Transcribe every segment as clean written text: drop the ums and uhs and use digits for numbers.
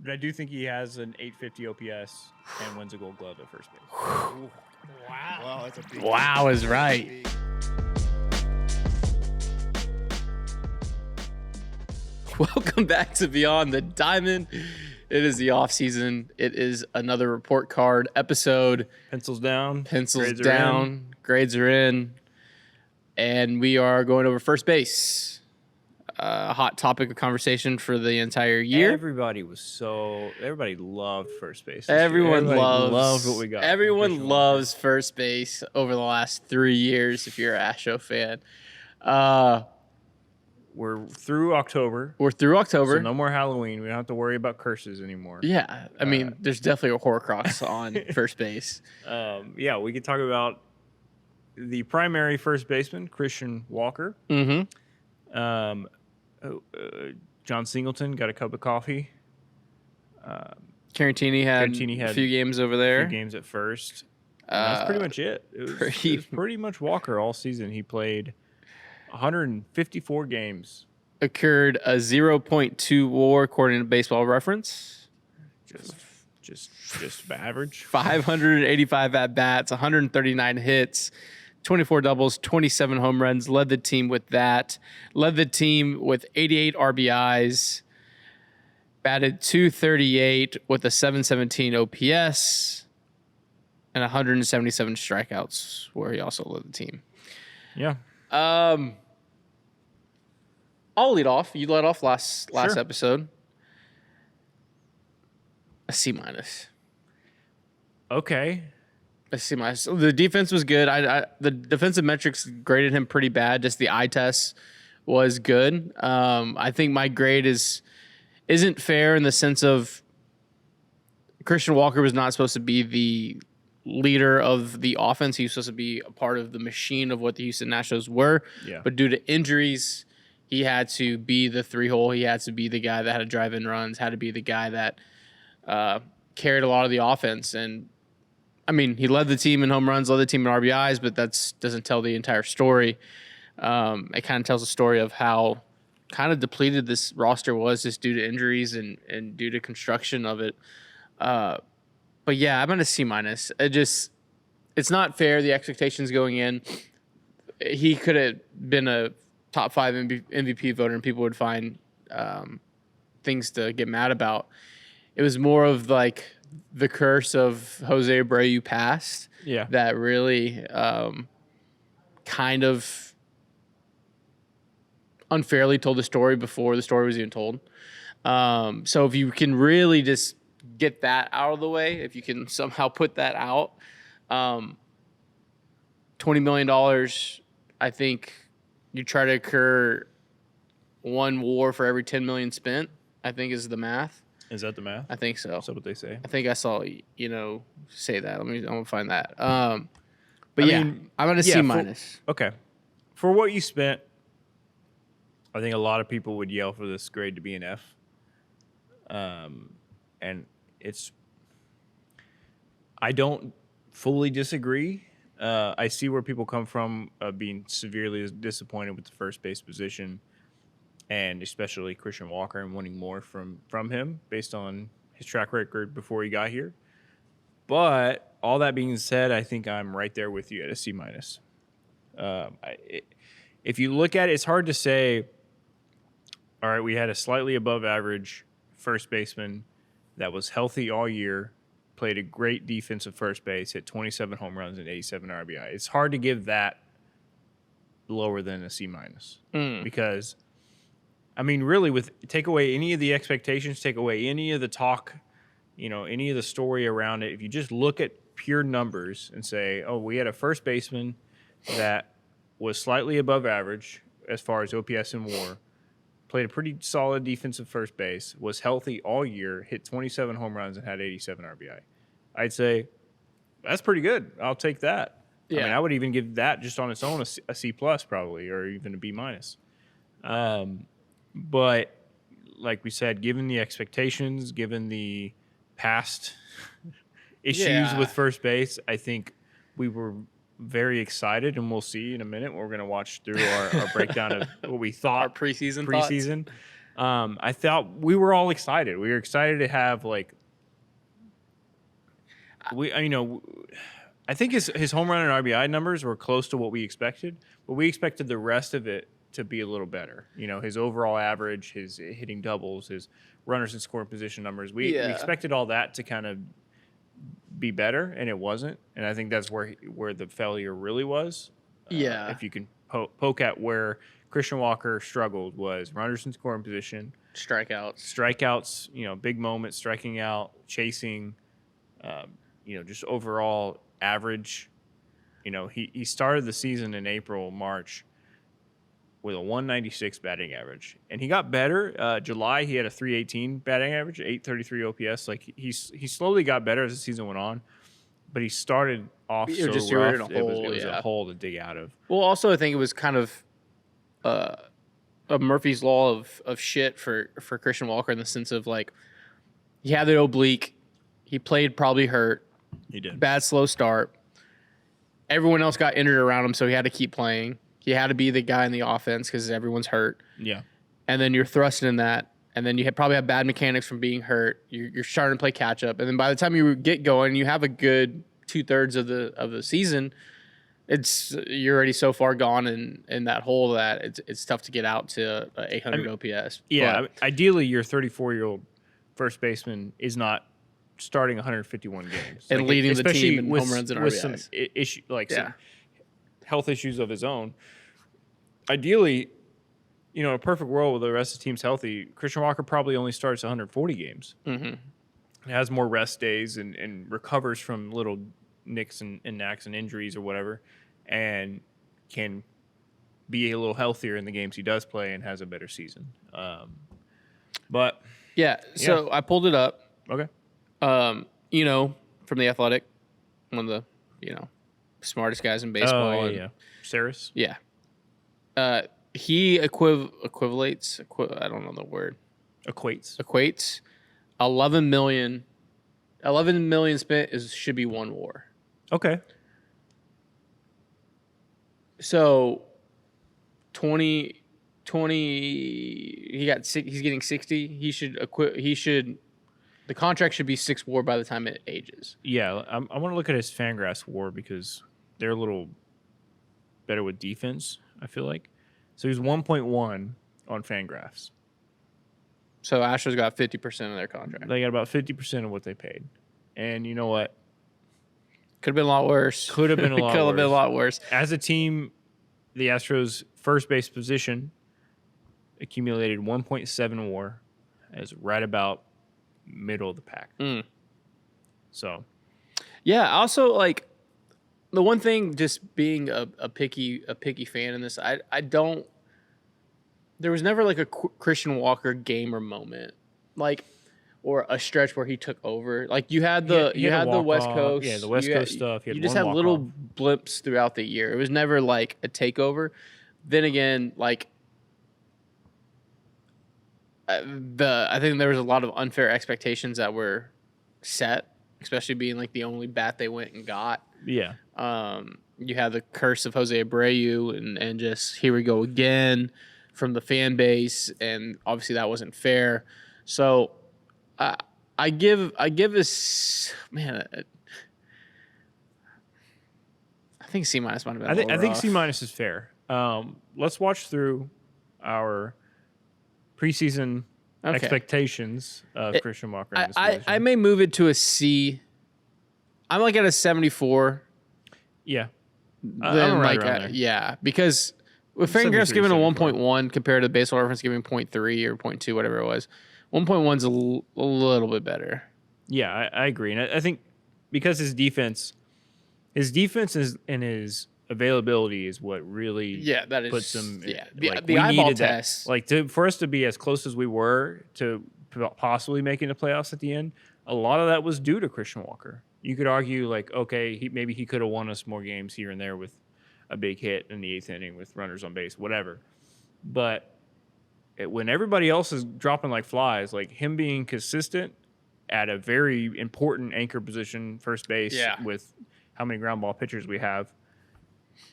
But I do think he has an 850 OPS and wins a Gold Glove at first base. Wow, that's a big Wow is right. Welcome back to Beyond the Diamond. It is the off season. It is another report card episode. Pencils down. Grades down. Grades are in. And we are going over first base. A hot topic of conversation for the entire year. Everybody loved first base. Everyone loved what we got. Everyone loves first base over the last 3 years. If you're an Astro fan, we're through October. So no more Halloween. We don't have to worry about curses anymore. Yeah, I mean, there's definitely a Horcrux on first base. Yeah, we could talk about the primary first baseman, Christian Walker. Mm-hmm. John Singleton got a cup of coffee. Caratini had a few games over there. A few games at first. That's pretty much it. It was pretty much Walker all season. He played 154 games. Occurred a 0.2 WAR according to Baseball Reference. Just average. 585 at bats, 139 hits. 24 doubles, 27 home runs, led the team with that. Led the team with 88 RBIs, batted .238 with a 717 OPS, and 177 strikeouts, where he also led the team. Yeah. I'll lead off. You led off last episode. A C-. Okay. The defense was good. The defensive metrics graded him pretty bad. Just the eye test was good. I think my grade isn't fair in the sense of Christian Walker was not supposed to be the leader of the offense. He was supposed to be a part of the machine of what the Houston Astros were. Yeah. But due to injuries, he had to be the 3-hole. He had to be the guy that had to drive in runs, had to be the guy that carried a lot of the offense. And I mean, he led the team in home runs, led the team in RBIs, but that doesn't tell the entire story. It kind of tells a story of how kind of depleted this roster was just due to injuries and due to construction of it. But yeah, I'm at a C-. It's not fair, the expectations going in. He could have been a top 5 MVP voter and people would find things to get mad about. It was more of like the curse of Jose Abreu passed that really kind of unfairly told the story before the story was even told. So if you can really just get that out of the way, if you can somehow put that out, $20 million, I think you try to incur 1 WAR for every 10 million spent, I think is the math. Is that the math? I think so. Is that what they say? I think I saw, say that. I'm gonna find that. But I mean, I'm gonna C-. Okay. For what you spent, I think a lot of people would yell for this grade to be an F. And I don't fully disagree. I see where people come from being severely disappointed with the first base position. And especially Christian Walker and wanting more from him based on his track record before he got here. But all that being said, I think I'm right there with you at a C-. If you look at it, it's hard to say, all right, we had a slightly above average first baseman that was healthy all year, played a great defensive first base, hit 27 home runs and 87 RBI. It's hard to give that lower than a C- because – I mean, really, take away any of the expectations, take away any of the talk, any of the story around it. If you just look at pure numbers and say, oh, we had a first baseman that was slightly above average as far as OPS and WAR, played a pretty solid defensive first base, was healthy all year, hit 27 home runs, and had 87 RBI. I'd say that's pretty good. I'll take that. Yeah. I mean, I would even give that just on its own a C+ probably, or even a B-. But like we said, given the expectations, given the past issues with first base, I think we were very excited, and we'll see in a minute. We're going to watch through our breakdown of what we thought our preseason. I thought we were all excited. We were excited to have like I think his home run and RBI numbers were close to what we expected, but we expected the rest of it to be a little better. His overall average, his hitting doubles, his runners in scoring position numbers. We expected all that to kind of be better, and it wasn't. And I think that's where the failure really was. If you can poke at where Christian Walker struggled was runners in scoring position, strikeouts, big moments, striking out, chasing, just overall average. He started the season in April, March with a 196 batting average, and he got better. July he had a 318 batting average, 833 OPS. Like he slowly got better as the season went on, but he started off so rough. It was a hole to dig out of. Well, also I think it was kind of a Murphy's Law of shit for Christian Walker in the sense of like he had the oblique, he played probably hurt, he did bad slow start. Everyone else got injured around him, so he had to keep playing. He had to be the guy in the offense because everyone's hurt. Yeah. And then you're thrusting in that. And then you probably have bad mechanics from being hurt. You're starting to play catch up. And then by the time you get going, you have a good 2/3 of the season. You're already so far gone in that hole that it's tough to get out to 800 OPS. Yeah. Ideally, your 34-year-old first baseman is not starting 151 games and leading the team in home runs and RBIs. With some some health issues of his own. Ideally, in a perfect world with the rest of the team's healthy, Christian Walker probably only starts 140 games. Mm-hmm. Has more rest days and recovers from little nicks and knacks and injuries or whatever, and can be a little healthier in the games he does play and has a better season. So I pulled it up. Okay. From The Athletic, one of the, smartest guys in baseball. Saris? Yeah. He equivalates, I don't know the word. Equates 11 million spent should be one WAR. Okay. So 20 he's getting 60. The contract should be 6 WAR by the time it ages. Yeah, I want to look at his Fangraphs WAR because they're a little better with defense, I feel like. So he's 1.1 on Fangraphs. So Astros got 50% of their contract. They got about 50% of what they paid. And you know what? Could have been a lot worse. Could have been a lot worse. worse. As a team, the Astros' first base position accumulated 1.7 WAR as right about middle of the pack. So, yeah. Also, like the one thing, just being a picky fan in this, I don't. There was never like a Christian Walker game or moment, like, or a stretch where he took over. Like you had the West Coast, the West Coast stuff. You just had little blips throughout the year. It was never like a takeover. Then again, like. I think there was a lot of unfair expectations that were set, especially being like the only bat they went and got. Yeah. You had the curse of Jose Abreu and just here we go again from the fan base, and obviously that wasn't fair. So I give this man. I think C- might have been. I think C- is fair. Let's watch through our preseason expectations of Christian Walker. In this I may move it to a C. I'm like at a 74. Yeah. Then because with Fangraphs giving a 1.1 compared to Baseball Reference giving 0.3 or 0.2, whatever it was, 1.1's a little bit better. Yeah, I agree, and I think because his defense and his availability is what really puts him. Yeah, the eyeball test. For us to be as close as we were to possibly making the playoffs at the end, a lot of that was due to Christian Walker. You could argue like, okay, maybe he could have won us more games here and there with a big hit in the 8th inning with runners on base, whatever. But when everybody else is dropping like flies, like him being consistent at a very important anchor position, first base, with how many ground ball pitchers we have,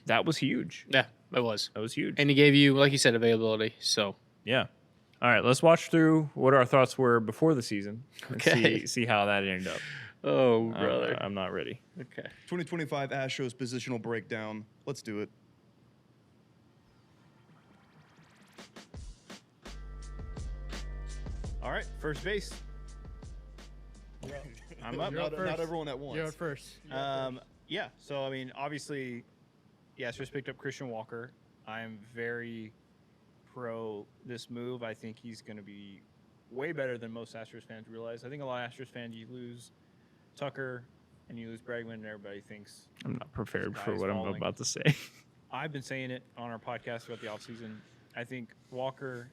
that was huge. Yeah, it was. That was huge. And he gave you, like you said, availability. So yeah. All right, let's watch through what our thoughts were before the season and Okay. see how that ended up. Oh, brother. I'm not ready. Okay. 2025 Astros positional breakdown. Let's do it. All right, first base. I'm up. You're up Not first. everyone at once. You're up first. Yeah, so I mean, obviously, the Astros picked up Christian Walker. I'm very pro this move. I think he's going to be way better than most Astros fans realize. I think a lot of Astros fans, you lose Tucker and you lose Bregman, and everybody thinks I'm not prepared This for guy's what I'm falling. about to say. I've been saying it on our podcast about the offseason. I think Walker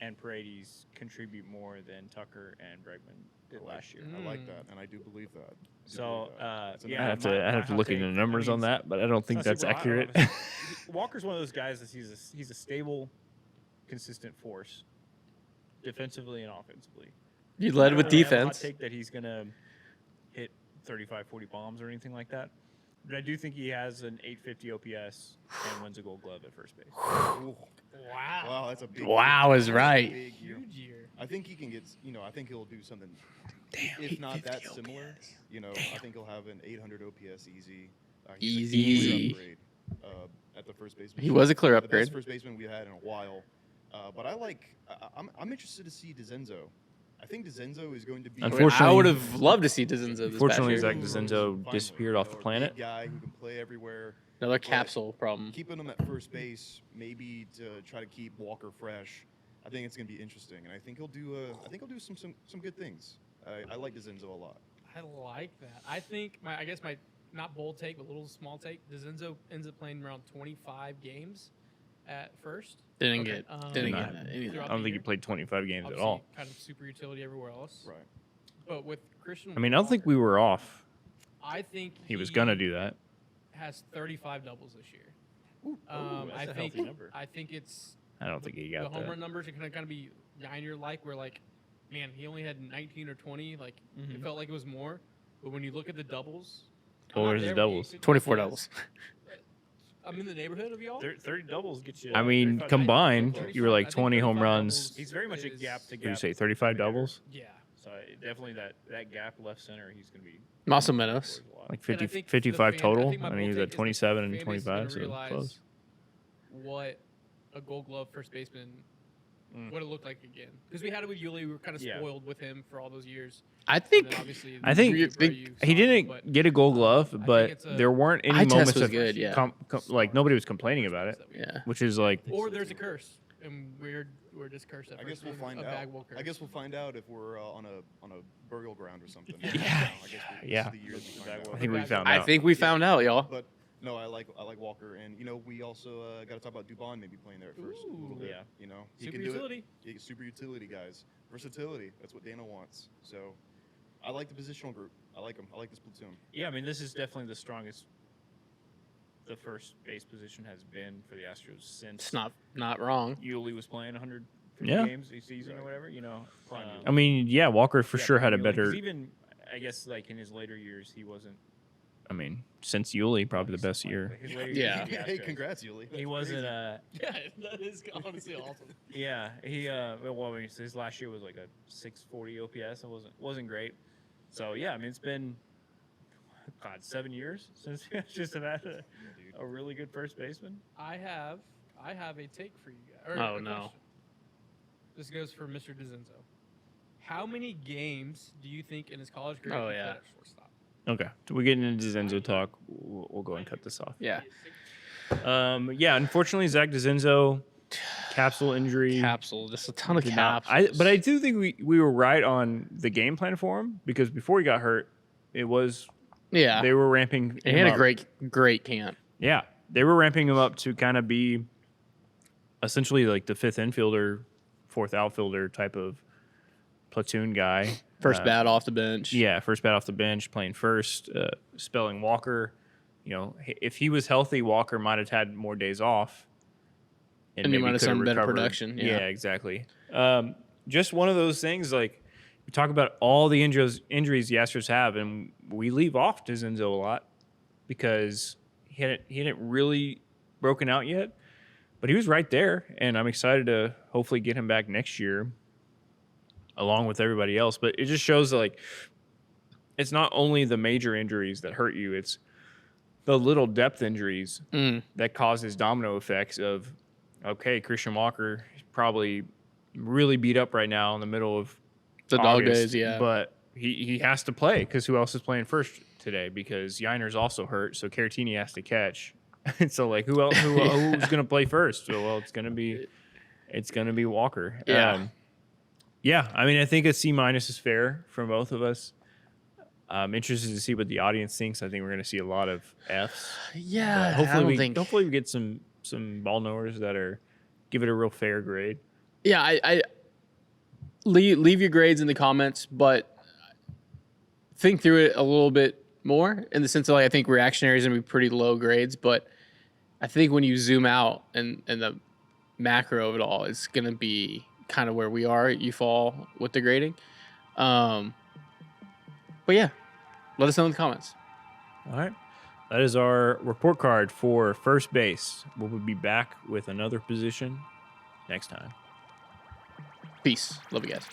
and Paredes contribute more than Tucker and Bregman did last year. I like that, and I do believe that. So, It's an yeah, I have to my I have to hot look take, into the numbers I mean, on that, but I don't think it's not that's super hot, accurate. obviously. Walker's one of those guys that he's a stable, consistent force, defensively and offensively. You I led don't with really have a hot defense. take that he's gonna hit 35, 40 bombs or anything like that. But I do think he has an 850 OPS and wins a Gold Glove at first base. Ooh. Wow. Wow, that's a big Wow year. is That's a right. big year. Huge year. I think he can get, I think he'll do something, if not that similar. I think he'll have an 800 OPS easy. He's a Easy. clear upgrade, at the first baseman. He was a clear The upgrade. best first baseman we had in a while. But I'm interested to see DeZenzo. I think DeZenzo is going to be. Unfortunately- I would have loved to see DeZenzo this Fortunately, past Zach year. DeZenzo Finally, disappeared off the a planet. big guy who can play everywhere. Another capsule problem. Keeping him at first base, maybe to try to keep Walker fresh. I think it's going to be interesting, and I think he'll do. I think he'll do some good things. I like DeZenzo a lot. I like that. I think I guess my not bold take, but little small take. DeZenzo ends up playing around 25 games at first. Didn't Okay. get Um, didn't Not- get any of I that. throughout don't the think he year. played 25 games at Obviously, all. kind of super utility everywhere else. Right. But with Christian, I mean, I don't think we were off. I think He was gonna do that. Has 35 doubles this year. that's I a think healthy number. I think it's I don't think he the got home that. run numbers are going to kind of be Yiner like, where like, man, he only had 19 or 20. Like it felt like it was more, but when you look at the doubles, I'm What not were his there with doubles? you. 24 Yes. doubles. I'm in the neighborhood of y'all. 30 doubles get you. I mean, 35 combined, doubles. you were like I think 20 home 35 runs. doubles He's very much a is- gap to Did you gap. say 35 hitter. doubles? Yeah. So definitely that gap left center, he's going to be. Masomenos. scores a lot. Like And I 50, think the 55 fan- I total. think my I mean, bold he's take at is the 27 and fan base is gonna 25, so realize close. what a Gold Glove first baseman Mm. what it looked like again. Because we had it with Yuli, we were kind of Yeah. spoiled with him for all those years. I And think then obviously, I think you saw he him, didn't but get a Gold Glove, think but it's a- there weren't any Eye test moments was of good, yeah. like nobody was complaining about it, yeah. which is like or there's a curse, and we're just cursed at I guess first we'll with find a out. Bagwell curse. I guess we'll find out if we're on a burial ground or something. Yeah. I guess Yeah. This is the year that we find Bagwell. out. I think we found I out. think we found out, y'all. But no, I like Walker, and we also got to talk about Dubon maybe playing there at first. A little Ooh. bit, Yeah. he Super can do utility. it. Yeah, super utility guys, versatility. That's what Dana wants. So, I like the positional group. I like them. I like this platoon. Yeah, I mean, this is definitely the strongest the first base position has been for the Astros since It's not wrong. Yuli was playing 150 Yeah. games a season or whatever. Prime Yuli. I mean, yeah, Walker for yeah, sure had a Yuli, 'cause better. Even I guess like in his later years, he wasn't. I mean, since Yuli, probably the best year. Like, his later Yeah. years with the Hey, Astros, congrats, Yuli. He wasn't. Yeah, that is honestly awesome. Yeah, he. Well, I mean, his last year was like a 640 OPS. It wasn't great. So yeah, I mean, it's been 7 years since we just have had a really good first baseman. I have a take for you guys. Oh, no. This goes for Mr. DeZenzo. How many games do you think in his college career Oh, he yeah. played at shortstop? Okay, so we're getting into Zenzo talk. We'll go and cut this off. Yeah. Yeah, unfortunately, Zach DeZenzo, capsule injury. Capsule. Just a ton of did not- capsules. but I do think we were right on the game plan for him because before he got hurt, it was Yeah. they were ramping. He him had a up. great camp. Yeah, they were ramping him up to kind of be essentially like the fifth infielder, fourth outfielder type of platoon guy. First bat off the bench. Yeah, first bat off the bench, playing first, spelling Walker. If he was healthy, Walker might have had more days off. And you maybe might have could some better recovered. production, yeah. Yeah, exactly. Just one of those things, like, we talk about all the injuries the Astros have, and we leave off DeZenzo a lot because he hadn't really broken out yet. But he was right there, and I'm excited to hopefully get him back next year along with everybody else. But it just shows that, like, it's not only the major injuries that hurt you, it's the little depth injuries that causes domino effects of, okay, Christian Walker is probably really beat up right now in the middle of The dog days, yeah. But he has to play because who else is playing first today? Because Yiner's also hurt, so Caratini has to catch. And so, like, who's going to play first? So, well, it's going to be Walker. Yeah. Yeah. I mean, I think a C- is fair from both of us. I'm interested to see what the audience thinks. I think we're going to see a lot of Fs. Yeah, But hopefully I we get some ball knowers that are give it a real fair grade. Yeah, I leave your grades in the comments, but think through it a little bit more in the sense of, like, I think reactionary is going to be pretty low grades, but I think when you zoom out and the macro of it all, it's going to be kind of where we are at UFall with the grading. But yeah, let us know in the comments. All right. That is our report card for first base. We'll be back with another position next time. Peace. Love you guys.